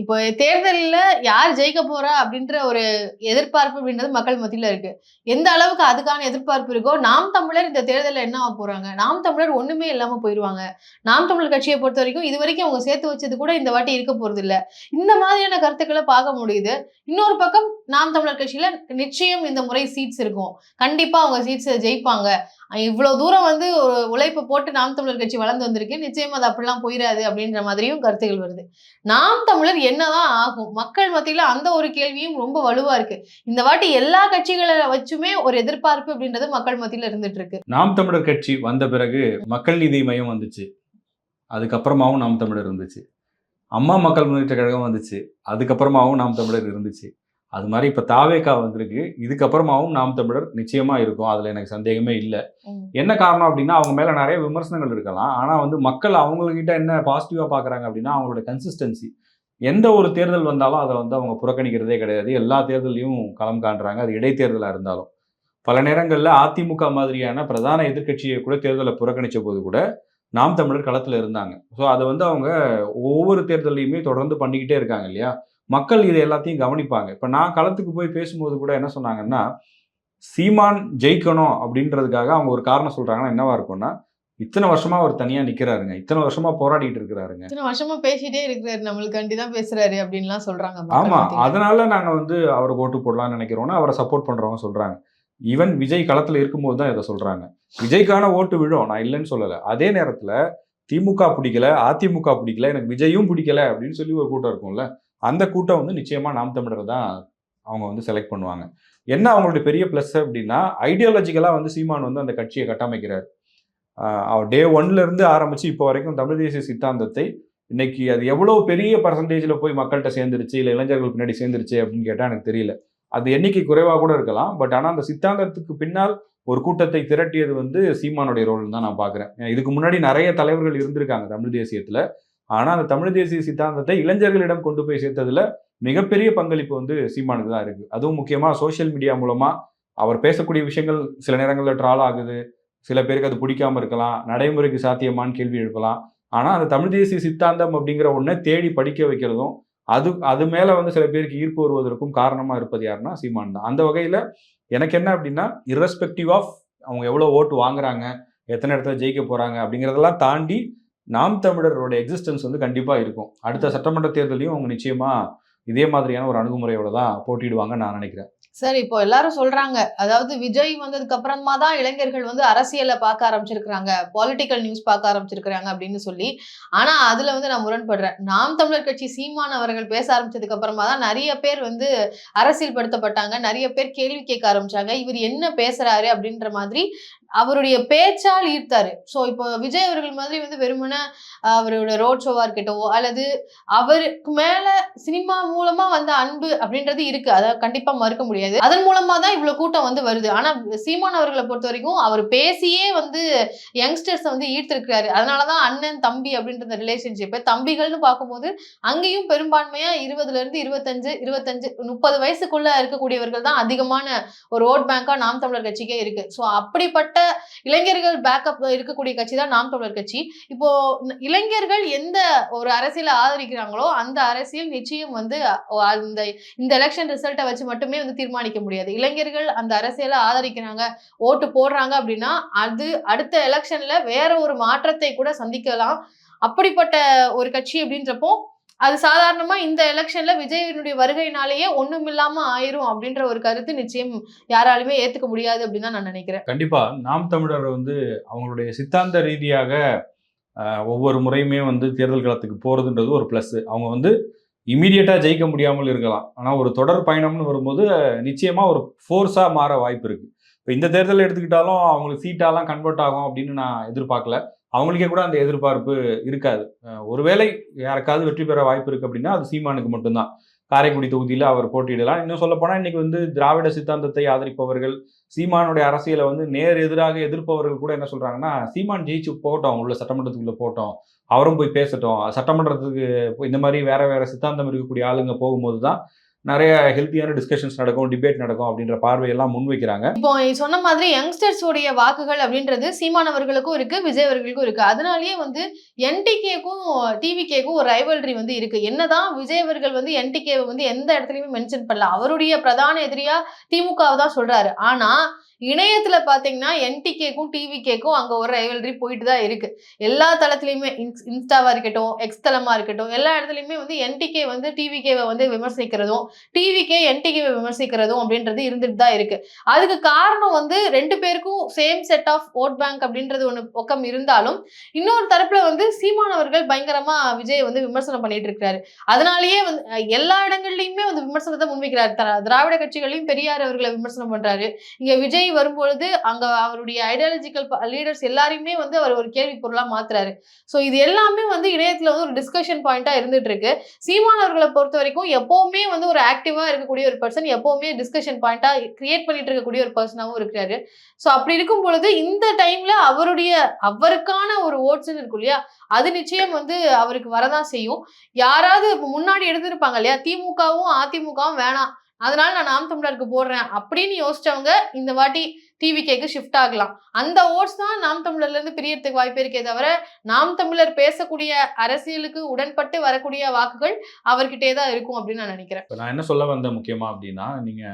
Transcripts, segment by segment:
இப்போ தேர்தல்ல யார் ஜெயிக்க போறா அப்படின்ற ஒரு எதிர்பார்ப்பு அப்படின்றது மக்கள் மத்தியில இருக்கு. எந்த அளவுக்கு அதுக்கான எதிர்பார்ப்பு இருக்கோ, நாம் தமிழர் இந்த தேர்தல்ல என்ன ஆகப் போறாங்க? நாம் தமிழர் ஒண்ணுமே இல்லாம போயிருவாங்க. நாம் தமிழர் கட்சிய பொறுத்தவரைக்கும் இதுவரைக்கும் அவங்க சேர்த்து வச்சது கூட இந்த வாட்டி இருக்க போறதில்ல. இந்த மாதிரியான கருத்துக்கள பார்க்க முடியுது. இன்னொரு பக்கம் நாம் தமிழர் கட்சியில நிச்சயம் இந்த முறை சீட்ஸ் இருக்கும். கண்டிப்பா அவங்க சீட்ஸ ஜெயிப்பாங்க. இவ்ளோ தூரம் வந்து ஒரு உழைப்பு போட்டு நாம் தமிழர் கட்சி வளர்ந்து வந்திருக்கு. நிச்சயமா அது அப்படிலாம் போயிராது அப்படின்ற மாதிரியும் கருத்துகள் வருது. நாம் தமிழர் என்னதான் ஆகும்? மக்கள் மத்தியில அந்த ஒரு கேள்வியும் ரொம்ப வலுவா இருக்கு. இந்த வாட்டி எல்லா கட்சிகள வச்சுமே ஒரு எதிர்பார்ப்பு அப்படின்றது மக்கள் மத்தியில இருந்துட்டு இருக்கு. நாம் தமிழர் கட்சி வந்த பிறகு மக்கள் நீதி மையம் வந்துச்சு. அதுக்கப்புறமாவும் நாம் தமிழர் இருந்துச்சு. அம்மா மக்கள் முன்னேற்ற கழகம் வந்துச்சு. அதுக்கப்புறமாவும் நாம் தமிழர் இருந்துச்சு. அது மாதிரி இப்ப தாவேகா வந்திருக்கு. இதுக்கப்புறமாவும் நாம் தமிழர் நிச்சயமா இருக்கும். அதுல எனக்கு சந்தேகமே இல்ல. என்ன காரணம் அப்படின்னா, அவங்க மேல நிறைய விமர்சனங்கள் இருக்கலாம். ஆனா வந்து மக்கள் அவங்ககிட்ட என்ன பாசிட்டிவா பார்க்குறாங்க அப்படின்னா, அவங்களோட கன்சிஸ்டன்சி. எந்த ஒரு தேர்தல் வந்தாலும் அதை வந்து அவங்க புறக்கணிக்கிறதே கிடையாது. எல்லா தேர்தலையும் களம் காண்றாங்க. அது இடைத்தேர்தலா இருந்தாலும். பல நேரங்கள்ல அதிமுக மாதிரியான பிரதான எதிர்க்கட்சியை கூட தேர்தலை புறக்கணிச்ச போது கூட நாம் தமிழர் களத்துல இருந்தாங்க. ஸோ அதை வந்து அவங்க ஒவ்வொரு தேர்தலையுமே தொடர்ந்து பண்ணிக்கிட்டே இருக்காங்க இல்லையா? மக்கள் இது எல்லாத்தையும் கவனிப்பாங்க. இப்ப நான் களத்துக்கு போய் பேசும்போது கூட என்ன சொன்னாங்கன்னா, சீமான் ஜெயிக்கணும் அப்படின்றதுக்காக அவங்க ஒரு காரணம் சொல்றாங்கன்னா என்னவா இருக்கும்னா, இத்தனை வருஷமா அவர் தனியா நிக்கிறாருங்க. இத்தனை வருஷமா போராடிட்டு இருக்கிறாருங்க. இத்தன வருஷமா பேசிட்டே இருக்கிறாரு. நம்மளுக்காண்டி தான் பேசுறாரு அப்படின்லாம் சொல்றாங்க மக்கள் ஆமா. மத்தியில. அதனால நாங்க வந்து அவருக்கு ஓட்டு போடலாம்னு நினைக்கிறோம்னு அவரை சப்போர்ட் பண்றவங்க சொல்றாங்க. ஈவன் விஜய் களத்துல இருக்கும்போது தான் இதை சொல்றாங்க. விஜய்க்கான ஓட்டு விழும். நான் இல்லைன்னு சொல்லல. அதே நேரத்துல திமுக பிடிக்கல, அதிமுக பிடிக்கல, எனக்கு விஜயும் பிடிக்கல அப்படின்னு சொல்லி ஒரு கூட்டம் இருக்கும்ல. அந்த கூட்டம் வந்து நிச்சயமா நாம் தமிழரை தான் அவங்க வந்து செலக்ட் பண்ணுவாங்க. என்ன அவங்களுடைய பெரிய பிளஸ் அப்படின்னா, ஐடியாலஜிக்கலா வந்து சீமான் வந்து அந்த கட்சியை கட்டமைக்கிறார். அவர் டே 1ல இருந்து ஆரம்பிச்சு இப்போ வரைக்கும் தமிழ் தேசிய சித்தாந்தத்தை இன்னைக்கு அது எவ்வளவு பெரிய பர்சன்டேஜ்ல போய் மக்கள்கிட்ட சேர்ந்துருச்சு, இல்ல இளைஞர்கள் பின்னாடி சேர்ந்துருச்சு அப்படின்னு கேட்டா எனக்கு தெரியல. அது எண்ணிக்கை குறைவா கூட இருக்கலாம். பட் ஆனா அந்த சித்தாந்தத்துக்கு பின்னால் ஒரு கூட்டத்தை திரட்டியது வந்து சீமானுடைய ரோல் தான் நான் பார்க்கிறேன். இதுக்கு முன்னாடி நிறைய தலைவர்கள் இருந்திருக்காங்க தமிழ் தேசியத்துல. ஆனா அந்த தமிழ் தேசிய சித்தாந்தத்தை இளைஞர்களிடம் கொண்டு போய் சேர்த்ததுல மிகப்பெரிய பங்களிப்பு வந்து சீமானுக்கு தான் இருக்கு. அதுவும் முக்கியமா சோசியல் மீடியா மூலமா அவர் பேசக்கூடிய விஷயங்கள் சில நேரங்களில் ட்ரால் ஆகுது. சில பேருக்கு அது பிடிக்காம இருக்கலாம். நடைமுறைக்கு சாத்தியமான்னு கேள்வி எழுப்பலாம். ஆனா அந்த தமிழ் தேசிய சித்தாந்தம் அப்படிங்கிற ஒன்றை தேடி படிக்க வைக்கிறதும், அது அது மேல வந்து சில பேருக்கு ஈர்ப்பு வருவதற்கும் காரணமா இருப்பது யாருன்னா சீமான் தான். அந்த வகையில எனக்கு என்ன அப்படின்னா, இரஸ்பெக்டிவ் ஆஃப் அவங்க எவ்வளவு ஓட்டு வாங்குறாங்க, எத்தனை இடத்துல ஜெயிக்க போறாங்க அப்படிங்கிறதெல்லாம் தாண்டி நாம் தமிழரோட எக்ஸிஸ்டன்ஸ் வந்து கண்டிப்பா இருக்கும். அடுத்த சட்டமன்ற தேர்தலையும் அவங்க நிச்சயமா இதே மாதிரியான ஒரு அணுகுமுறையோட தான் போட்டியிடுவாங்கன்னு நான் நினைக்கிறேன். சார் இப்போ எல்லாரும் சொல்றாங்க. அதாவது விஜய் வந்ததுக்கு அப்புறமா தான் இளைஞர்கள் வந்து அரசியல பார்க்க ஆரம்பிச்சிருக்காங்க. பொலிட்டிக்கல் நியூஸ் பார்க்க ஆரம்பிச்சிருக்காங்க அப்படின்னு சொல்லி. ஆனா அதுல வந்து நான் முரண்படுறேன். நாம் தமிழர் கட்சி சீமான் அவர்கள் பேச ஆரம்பிச்சதுக்கு அப்புறமா தான் நெறைய பேர் வந்து அரசியல் படுத்தப்பட்டாங்க. நெறைய பேர் கேள்வி கேட்க ஆரம்பிச்சாங்க. இவர் என்ன பேசுறாரு அப்படின்ற மாதிரி அவருடைய பேச்சால் ஈர்த்தாரு. சோ இப்போ விஜய் அவர்கள் மாதிரி வந்து வெறுமனே அவரோட ரோட் ஷோவா இருக்கட்டும், அல்லது அவருக்கு மேல சினிமா மூலமா வந்த அன்பு அப்படின்றது இருக்கு. அத கண்டிப்பா மறுக்க முடியாது. அதன் மூலமா தான் இவ்வளவு கூட்டம் வந்து வருது. ஆனா சீமான் அவர்கள பொறுத்தவரைக்கும் அவர் பேசியே வந்து யங்ஸ்டர்ஸ வந்து ஈர்த்திருக்கிறாரு. அதனால தான் அண்ணன், தம்பி அப்படின்ற ரிலேஷன்ஷிப் தம்பிகள்னு பார்க்கும்போது அங்கேயும் பெரும்பான்மையா 20ல இருந்து 25, 30 வயசுக்குள்ள இருக்கக்கூடியவர்கள் தான் அதிகமான ஒரு ஓட் பேங்கா நாம் தமிழர் கட்சிக்கே இருக்கு. சோ அப்படிப்பட்ட இளைஞர்கள் பேக்கப் இருக்கக்கூடிய கட்சி தான் நாம் தமிழர் கட்சி. இப்போ இளைஞர்கள் எந்த ஒரு அரசியலை ஆதரிக்கிறாங்களோ அந்த அரசியல் நிச்சயம் வந்து அந்த இந்த எலெக்ஷன் ரிசல்ட்டை வச்சு மட்டுமே வந்து தீர்மானிக்க முடியாது. இளைஞர்கள் அந்த அரசியலை ஆதரிக்கிறாங்க, ஓட்டு போடுறாங்க அப்படின்னா அது அடுத்த எலெக்ஷன்ல வேற ஒரு மாற்றத்தை கூட சந்திக்கலாம். அப்படிப்பட்ட ஒரு கட்சி அப்படின்றப்போ அது சாதாரணமா இந்த எலெக்ஷன்ல விஜயினுடைய வருகையினாலேயே ஒண்ணுமில்லாம ஆயிரும் அப்படின்ற ஒரு கருத்து நிச்சயம் யாராலுமே ஏத்துக்க முடியாது அப்படின்னு தான் நான் நினைக்கிறேன். கண்டிப்பா நாம் தமிழர் வந்து அவங்களுடைய சித்தாந்த ரீதியாக ஒவ்வொரு முறையுமே வந்து தேர்தல் களத்துக்கு போறதுன்றது ஒரு பிளஸ். அவங்க வந்து இமீடியட்டா ஜெயிக்க முடியாமல் இருக்கலாம். ஆனா ஒரு தொடர் பயணம்னு வரும்போது நிச்சயமா ஒரு ஃபோர்ஸா மாற வாய்ப்பு இருக்கு. இப்போ இந்த தேர்தல் எடுத்துக்கிட்டாலும் அவங்களுக்கு சீட்டாலாம் கன்வெர்ட் ஆகும் அப்படின்னு நான் எதிர்பார்க்கல. அவங்களுக்கே கூட அந்த எதிர்பார்ப்பு இருக்காது. ஒருவேளை யாருக்காவது வெற்றி பெற வாய்ப்பு இருக்கு அப்படின்னா அது சீமானுக்கு மட்டும்தான். காரைக்குடி தொகுதியில் அவர் போட்டியிடலாம். இன்னும் சொல்ல போனா இன்னைக்கு வந்து திராவிட சித்தாந்தத்தை ஆதரிப்பவர்கள், சீமானுடைய அரசியலை வந்து நேர் எதிராக எதிர்ப்பவர்கள் கூட என்ன சொல்றாங்கன்னா, சீமான் ஜெயிச்சு போகட்டும், உள்ள சட்டமன்றத்துக்குள்ள போகட்டும், அவரும் போய் பேசட்டும். சட்டமன்றத்துக்கு இந்த மாதிரி வேற வேற சித்தாந்தம் இருக்கக்கூடிய ஆளுங்க போகும்போது தான் நிறைய ஹெல்த்தியான டிஸ்கஷன்ஸ் நடக்கும், டிபேட் நடக்கும் அப்படின்ற பார்வையெல்லாம் முன்வைக்கிறாங்க. இப்போ சொன்ன மாதிரி யங்ஸ்டர்ஸ் உடைய வாக்குகள் அப்படின்றது சீமான் அவர்களுக்கும் இருக்கு, விஜய் அவர்களுக்கும் இருக்கு. அதனாலேயே வந்து என்டிகேக்கும் டிவிகேக்கும் ஒரு ரைவல்ரி வந்து இருக்கு. என்னதான் விஜய் அவர்கள் வந்து என்டிகேவை வந்து எந்த இடத்துலயுமே மென்ஷன் பண்ணல. அவருடைய பிரதான எதிரியா திமுகவை தான் சொல்றாரு. ஆனா இணையத்துல பாத்தீங்கன்னா என்டிகேக்கும் டிவிகேக்கும் அங்க ஒரு ரைவல்ரி போயிட்டு தான் இருக்கு. எல்லா தளத்திலயுமே இன்ஸ்டாவா இருக்கட்டும், எக்ஸ் தளமா இருக்கட்டும், எல்லா இடத்துலயுமே வந்து என்டிகே வந்து டிவிகேவை வந்து விமர்சிக்கிறதும், டிவிகே என்டிகேவை விமர்சிக்கிறதும் அப்படின்றது இருந்துட்டு தான் இருக்கு. அதுக்கு காரணம் வந்து 2 பேருக்கும் சேம் செட் ஆஃப் ஓட் பேங்க் அப்படின்றது ஒண்ணு பக்கம் இருந்தாலும், இன்னொரு தரப்புல வந்து சீமான் அவர்கள் பயங்கரமா விஜய் வந்து விமர்சனம் பண்ணிட்டு இருக்காரு. அதனாலேயே வந்து எல்லா இடங்கள்லயுமே வந்து விமர்சனத்தை முன்வைக்கிறாரு. திராவிட கட்சிகளையும் பெரியார் அவர்களை விமர்சனம் பண்றாரு. இங்க விஜய் வரும்பொழுது அங்க அவருடைய ஐடியாலஜிக்கல் லீடர்ஸ் எல்லாரையுமே வந்து அவர் ஒரு கேள்வி பொருளா மாத்துறாரு. சோ இது எல்லாமே வந்து இணையத்துல வந்து ஒரு டிஸ்கஷன் பாயிண்டா இருந்துட்டு இருக்கு. சீமான் அவர்களை பொறுத்த வரைக்கும் எப்பவுமே வந்து ஒரு ஆக்டிவா இருக்கக்கூடிய ஒரு பர்சன், எப்பவுமே டிஸ்கஷன் பாயிண்டா கிரியேட் பண்ணிட்டு இருக்கக்கூடிய ஒரு பர்சனாவும் இருக்கிறாரு. சோ அப்படி இருக்கும் பொழுது இந்த டைம்ல அவருக்கான ஒரு ஓட்ஸ் இருக்கும் இல்லையா, அது நிச்சயம் வந்து அவருக்கு வரதான் செய்யும். யாராவது முன்னாடி எடுத்திருப்பாங்க இல்லையா, திமுகவும் அதிமுகவும் வேணாம், அதனால நான் நாம் தமிழருக்கு போடுறேன் அப்படின்னு யோசிச்சவங்க இந்த வாட்டி டிவிகேக்கு ஷிஃப்ட் ஆகலாம். அந்த ஓட்ஸ் தான் நாம் தமிழர்ல இருந்து பிரியறதுக்கு வாய்ப்பு இருக்கே தவிர, நாம் தமிழர் பேசக்கூடிய அரசியலுக்கு உடன்பட்டு வரக்கூடிய வாக்குகள் அவர்கிட்டே தான் இருக்கும் அப்படின்னு நான் நினைக்கிறேன். இப்போ நான் என்ன சொல்ல வந்தேன் முக்கியமா அப்படின்னா, நீங்க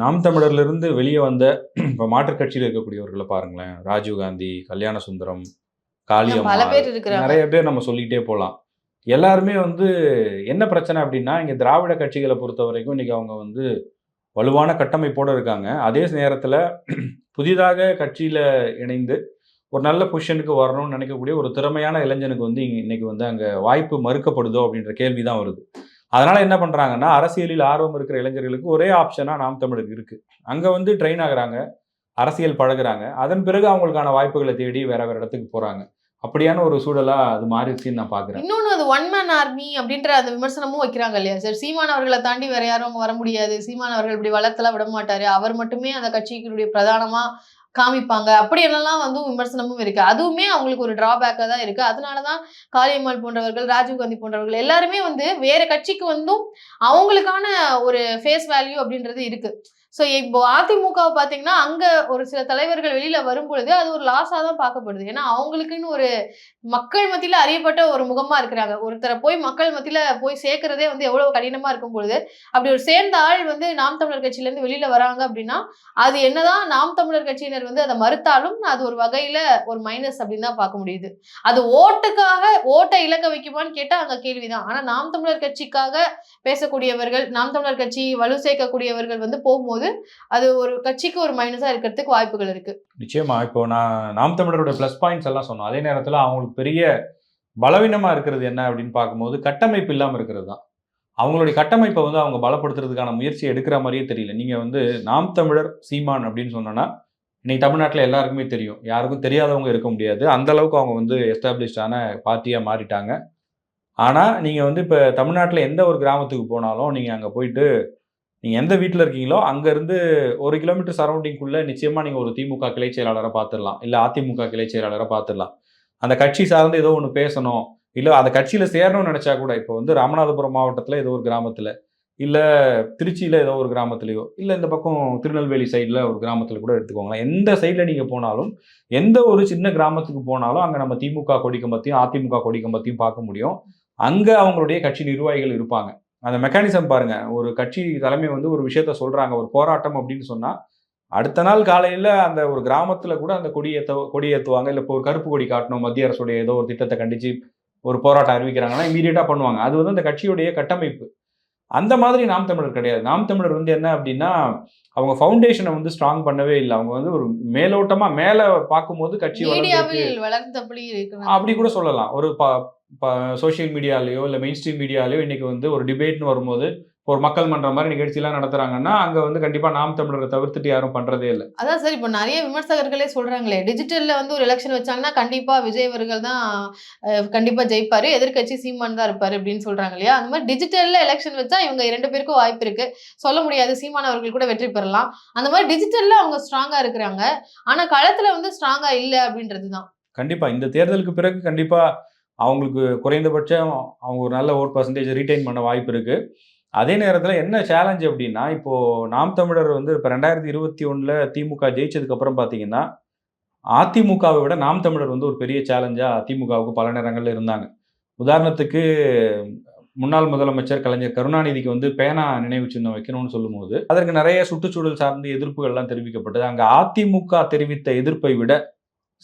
நாம் தமிழர்ல இருந்து வெளியே வந்த இப்போ மாற்றுக் கட்சியில் இருக்கக்கூடியவர்களை பாருங்களேன். ராஜீவ்காந்தி, கல்யாண சுந்தரம், பல காளியம்மாள், பேர் இருக்கிறாங்க. நிறைய பேர் நம்ம சொல்லிக்கிட்டே போகலாம். எல்லாருமே வந்து என்ன பிரச்சனை அப்படின்னா, இங்க திராவிட கட்சிகளை பொறுத்த வரைக்கும் இன்னைக்கு அவங்க வந்து வலுவான கட்டமைப்போட இருக்காங்க. அதே நேரத்துல புதிதாக கட்சியில இணைந்து ஒரு நல்ல பொசிஷனுக்கு வரணும்னு நினைக்கக்கூடிய ஒரு திறமையான இளைஞனுக்கு வந்து இன்னைக்கு வந்து அங்க வாய்ப்பு மறுக்கப்படுதோ அப்படின்ற கேள்வி தான் வருது. அதனால என்ன பண்றாங்கன்னா, அரசியலில் ஆர்வம் இருக்கிற இளைஞர்களுக்கு ஒரே ஆப்ஷனா நாம் தமிழருக்கு இருக்கு. அங்க வந்து ட்ரெயின் ஆகுறாங்க, அரசியல் பழகுறாங்க. அதன் பிறகு அவங்களுக்கான வாய்ப்புகளை தேடி வேற வேற இடத்துக்கு போறாங்க. அப்படியான ஒரு சூழலா அது மாறிடுச்சுன்னு நான் பாக்குறேன். இன்னொன்னு அது ஒன் மேன் ஆர்மி அப்படின்ற அந்த விமர்சனமும் வைக்கிறாங்க இல்லையா சார். சீமான் அவர்களை தாண்டி வேற யாரும் அங்க வர முடியாது, சீமான் அவர்கள் இப்படி வளர்த்தலாம் விட மாட்டாரு, அவர் மட்டுமே அந்த கட்சிக்கு பிரதானமா காமிப்பாங்க, அப்படி எல்லாம் வந்து விமர்சனமும் இருக்கு. அதுவுமே அவங்களுக்கு ஒரு டிராபேக்கா தான் இருக்கு. அதனாலதான் காளியம்மாள் போன்றவர்கள், ராஜீவ்காந்தி போன்றவர்கள் எல்லாருமே வந்து வேற கட்சிக்கு வந்தும் அவங்களுக்கான ஒரு ஃபேஸ் வேல்யூ அப்படின்றது இருக்கு. சோ இப்போ அதிமுகவை பாத்தீங்கன்னா அங்க ஒரு சில தலைவர்கள் வெளியில வரும்பொழுது அது ஒரு லாஸா தான் பார்க்கப்படுது. ஏன்னா அவங்களுக்குன்னு ஒரு மக்கள் மத்தியில அறியப்பட்ட ஒரு முகமா இருக்கிறாங்க. ஒருத்தரை போய் மக்கள் மத்தியில போய் சேர்க்கிறதே வந்து எவ்வளவு கடினமா இருக்கும் பொழுது, அப்படி ஒரு சேர்ந்த ஆள் வந்து நாம் தமிழர் கட்சியில இருந்து வெளியில வராங்க அப்படின்னா, அது என்னதான் நாம் தமிழர் கட்சியினர் வந்து அதை மறுத்தாலும் அது ஒரு வகையில ஒரு மைனஸ் அப்படின்னு தான் பார்க்க முடியுது. அது ஓட்டுக்காக ஓட்டை இழக்க வைக்குமான்னு கேட்டா அங்க கேள்விதான். ஆனா நாம் தமிழர் கட்சிக்காக பேசக்கூடியவர்கள், நாம் தமிழர் கட்சி வலு சேர்க்கக்கூடியவர்கள் வந்து போகும்போது அது ஒரு கட்சிக்கு ஒரு மைனஸா இருக்கிறதுக்கு வாய்ப்புகள் இருக்கு. நிச்சயமா. இப்போ நாம் தமிழரோட பிளஸ் பாயிண்ட்ஸ் எல்லாம் சொன்னோம். அதே நேரத்துல அவங்களுக்கு பெரிய பலவீனமா இருக்கிறது என்ன அப்படின்னு பார்க்கும்போது, கட்டமைப்பு இல்லாம இருக்கிறது தான். அவங்களுடைய கட்டமைப்பை வந்து அவங்க பலப்படுத்துறதுக்கான முயற்சி எடுக்கிற மாதிரியே தெரியல. நீங்க வந்து நாம் தமிழர் சீமான் அப்படின்னு சொன்னோன்னா, இன்னைக்கு தமிழ்நாட்டுல எல்லாருக்குமே தெரியும். யாருக்கும் தெரியாதவங்க இருக்க முடியாது. அந்த அளவுக்கு அவங்க வந்து எஸ்டாப்ளிஷ்டான பார்ட்டியா மாறிட்டாங்க. ஆனா நீங்க வந்து இப்ப தமிழ்நாட்டுல எந்த ஒரு கிராமத்துக்கு போனாலும், நீங்க அங்க போயிட்டு நீங்க எந்த வீட்ல இருக்கீங்களோ, அங்க இருந்து 1 கிலோமீட்டர் சரவுண்டிங்குள்ள நிச்சயமா நீங்க ஒரு திமுக கிளை செயலாளர பார்த்துடலாம். இல்ல அதிமுக கிளை செயலாளர பார்த்துடலாம். அந்த கட்சி சார்ந்து ஏதோ ஒண்ணு பேசணும், இல்ல அந்த கட்சியில சேரணும்னு நெனச்சா கூட, இப்போ வந்து ராமநாதபுரம் மாவட்டத்துல ஏதோ ஒரு கிராமத்துல, இல்ல திருச்சியில ஏதோ ஒரு கிராமத்திலயோ, இல்ல இந்த பக்கம் திருநெல்வேலி சைடுல ஒரு கிராமத்துல கூட எடுத்துக்கோங்களேன். எந்த சைடுல நீங்க போனாலும், எந்த ஒரு சின்ன கிராமத்துக்கு போனாலும், அங்க நம்ம திமுக கொடி கம்பத்தையும், அதிமுக கொடி கம்பத்தையும் பார்க்க முடியும். அங்க அவங்களுடைய கட்சி நிர்வாகிகள் இருப்பாங்க. அந்த மெக்கானிசம் பாருங்க. ஒரு கட்சி தலைமை வந்து ஒரு விஷயத்த சொல்றாங்க, ஒரு போராட்டம் அப்படின்னு சொன்னா, அடுத்த நாள் காலையில அந்த ஒரு கிராமத்துல கூட அந்த கொடி ஏத்துவாங்க. இல்ல இப்போ ஒரு கருப்பு கொடி காட்டணும், மத்திய அரசுடைய ஏதோ ஒரு திட்டத்த கண்டிச்சு ஒரு போராட்டம் அறிவிக்கிறாங்கன்னா, இம்மீடியட்டா பண்ணுவாங்க. அது வந்து அந்த கட்சியுடைய கட்டமைப்பு. அந்த மாதிரி நாம் தமிழர் கிடையாது. நாம் தமிழர் வந்து என்ன அப்படின்னா, அவங்க ஃபவுண்டேஷன வந்து ஸ்ட்ராங் பண்ணவே இல்ல. அவங்க வந்து ஒரு மேலோட்டமா மேல பார்க்கும்போது கட்சி வளர்ந்திருக்கு. மீடியாவில் வளர்ந்தபடி இருக்கு. அப்படி கூட சொல்லலாம். ஒரு சோசியல் மீடியாலயோ, இல்ல மெயின் ஸ்ட்ரீம் மீடியாலயோ இன்னைக்கு வந்து ஒரு டிபேட்ன்னு வரும்போது, ஒரு மக்கள் மன்றம் மாரி நிகழ்ச்சிலாம் நடத்துறாங்கன்னா, அங்க வந்து கண்டிப்பா நாம் தமிழரை தவிர்த்துட்டு யாரும் பண்றதே இல்ல. அதான் சார், இப்போ நெறைய விமர்சகர்களே சொல்றாங்களே, டிஜிட்டல்ல வந்து ஒரு எலக்ஷன் வச்சாங்கன்னா, கண்டிப்பா விஜய் அவர்கள் தான் கண்டிப்பா ஜெயிப்பாரு. எதிர்க்கட்சி சீமான் தான் இருப்பாரு அப்படின்னு சொல்றாங்க இல்லையா? அந்த மாதிரி டிஜிட்டல்ல எலக்ஷன் வச்சா இவங்க 2 பேருக்கும் வாய்ப்பு இருக்கு. சொல்ல முடியாது, சீமான் அவர்கள் கூட வெற்றி பெறலாம். அந்த மாதிரி டிஜிட்டல்ல அவங்க ஸ்ட்ராங்கா இருக்கிறாங்க. ஆனா களத்துல வந்து ஸ்ட்ராங்கா இல்ல அப்படின்றது தான். கண்டிப்பா. இந்த தேர்தலுக்கு பிறகு கண்டிப்பா அவங்களுக்கு குறைந்தபட்சம் அவங்க ஒரு நல்ல வோட் பெர்சன்டேஜ் ரீட்டெயின் பண்ண வாய்ப்பு இருக்கு. அதே நேரத்துல என்ன சேலஞ்ச் அப்படின்னா, இப்போ நாம் தமிழர் வந்து இப்ப 2021ல திமுக ஜெயிச்சதுக்கு அப்புறம் பார்த்தீங்கன்னா, அதிமுகவை விட நாம் தமிழர் வந்து ஒரு பெரிய சேலஞ்சா திமுகவுக்கு பல நேரங்கள்ல இருந்தாங்க. உதாரணத்துக்கு முன்னாள் முதலமைச்சர் கலைஞர் கருணாநிதிக்கு வந்து பேனா நினைவு சின்னம் வைக்கணும்னு சொல்லும்போது, அதற்கு நெறைய சுற்றுச்சூழல் சார்ந்த எதிர்ப்புகள்லாம் தெரிவிக்கப்பட்டது. அங்க அதிமுக தெரிவித்த எதிர்ப்பை விட,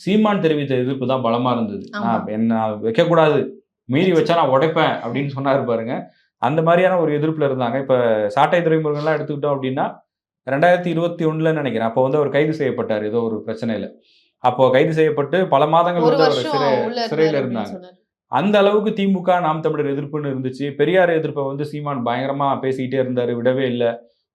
சீமான் தெரிவித்த எதிர்ப்பு தான் பலமா இருந்தது. ஆமா. என்ன வைக்கக்கூடாது. மீறி வச்சா நிச்சயமா. நான் உடைப்பேன் அப்படின்னு சொன்னாரு பாருங்க. அந்த மாரியான ஒரு எதிர்ப்புல இருந்தாங்க. இப்ப சாட்டை துரைமுருகன்லாம் எடுத்துக்கிட்டோம் அப்படின்னா, 2021ல நெனைக்கிறேன். அப்போ வந்து அவர் கைது செய்யப்பட்டாரு ஏதோ ஒரு பிரச்சனையில. அப்போ கைது செய்யப்பட்டு பல மாதங்கள் ஒரு வந்து அவர் வருஷம் உள்ள இருந்தாரு சிறையில அப்படின்னு இருந்தாங்க. சொன்னாரு. அந்த அளவுக்கு திமுக, நாம் தமிழர் எதிர்ப்புன்னு இருந்துச்சு. பெரியார் எதிர்ப்ப வந்து சீமான் பயங்கரமா பேசிக்கிட்டே இருந்தாரு. விடவே இல்ல.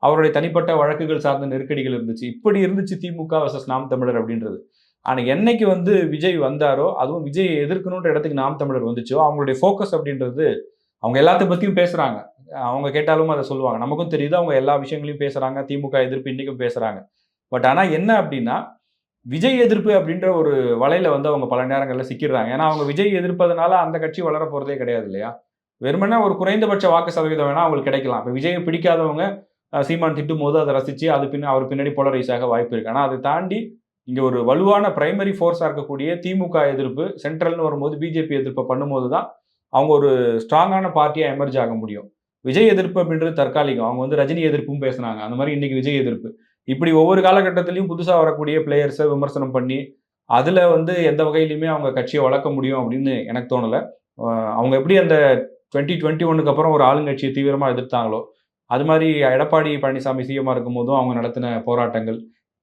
அவருடைய தனிப்பட்ட வழக்குகள் சார்ந்த நெருக்கடிகள் இருந்துச்சு. இப்படி இருந்துச்சு திமுக வெர்சஸ் நாம் தமிழர் அப்படின்றது. ஆனா என்னைக்கு வந்து விஜய் வந்தாரோ, அதுவும் விஜயை எதிர்க்கணுன்ற இடத்துக்கு நாம் தமிழர் வந்துச்சோ, அவங்களுடைய ஃபோக்கஸ் அப்படின்றது அவங்க எல்லாத்த பத்தியும் பேசுறாங்க. அவங்க கேட்டாலும் அத சொல்லுவாங்க. நமக்கும் தெரியுது அவங்க எல்லா விஷயங்களையும் பேசுறாங்க. திமுக எதிர்ப்பு இன்னைக்கும் பேசுறாங்க. பட் ஆனா என்ன அப்படின்னா, விஜய் எதிர்ப்பு அப்படின்ற ஒரு வலையில வந்து அவங்க பல நேரங்கள்ல சிக்கிடுறாங்க. ஏன்னா, அவங்க விஜய் எதிர்ப்பதனால அந்த கட்சி வளர போறதே கிடையாது இல்லையா? வெறுமனே ஒரு குறைந்தபட்ச வாக்கு சதவீதம் வேணா அவங்களுக்கு கிடைக்கலாம். இப்ப விஜய பிடிக்காதவங்க சீமான் திட்டும்போது அத ரசிச்சு அது அவர் பின்னாடி போலரைஸ் ஆக வாய்ப்பு இருக்கு. ஆனா, அதை தாண்டி இங்க ஒரு வலுவான பிரைமரி ஃபோர்ஸா இருக்கக்கூடிய திமுக எதிர்ப்பு, சென்ட்ரல்ன்னு வரும்போது பிஜேபி எதிர்ப்ப பண்ணும்போது தான், அவங்க ஒரு ஸ்ட்ராங்கான பார்ட்டியா எமர்ஜ் ஆக முடியும். விஜய் எதிர்ப்பு அப்படின்றது தற்காலிகம். அவங்க வந்து ரஜினி எதிர்ப்பும் பேசுனாங்க. அந்த மாரி இன்னைக்கு விஜய் எதிர்ப்பு. இப்படி ஒவ்வொரு காலகட்டத்திலயும் புதுசா வரக்கூடிய பிளேயர்ஸ விமர்சனம் பண்ணி, அதுல வந்து எந்த வகையிலுமே அவங்க கட்சிய வளர்க்க முடியும் அப்படின்னு எனக்கு தோணல. அ அவங்க எப்படி அந்த 2021க்கு அப்புறம் ஒரு ஆளுங்கட்சிய தீவிரமா எதிர்த்தாங்களோ, அது மாரி எடப்பாடி பழனிசாமி சிஎம்மா இருக்கும்போதும் அவங்க நடத்தின போராட்டங்கள்,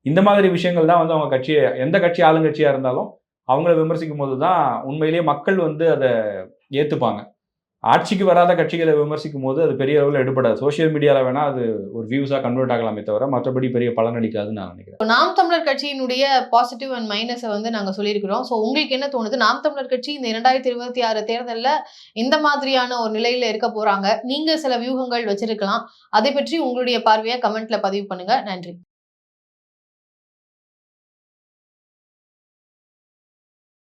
இந்த மாதிரி விஷயங்கள் தான் வந்து அவங்க எந்த கட்சி ஆளுங்கட்சியா இருந்தாலும், அவங்கள விமர்சிக்கும்போது தான் உண்மையிலேயே மக்கள் வந்து அத ஏத்துப்பாங்க. ஆட்சிக்கு வராத கட்சிகள விமர்சிக்கும்போது அது பெரிய அளவுல எடுபடாது. சோசியல் மீடியால வேணா அது ஒரு வியூஸா கன்வெர்ட் ஆகலாமே தவிர, மற்றபடி பெரிய பலன் அளிக்காதுன்னு நான் நினைக்கிறேன். நாம் தமிழர் கட்சியினுடைய பாசிட்டிவ் அண்ட் மைனஸ வந்து நாங்க சொல்லியிருக்கிறோம். சோ உங்களுக்கு என்ன தோணுது? நாம் தமிழர் கட்சி இந்த 2026 தேர்தல்ல எந்த மாதிரியான ஒரு நிலையில இருக்க போறாங்க? நீங்க சில வியூகங்கள் வச்சிருக்கலாம். அதை பற்றி உங்களுடைய பார்வைய கமெண்ட்ல பதிவு பண்ணுங்க. நன்றி.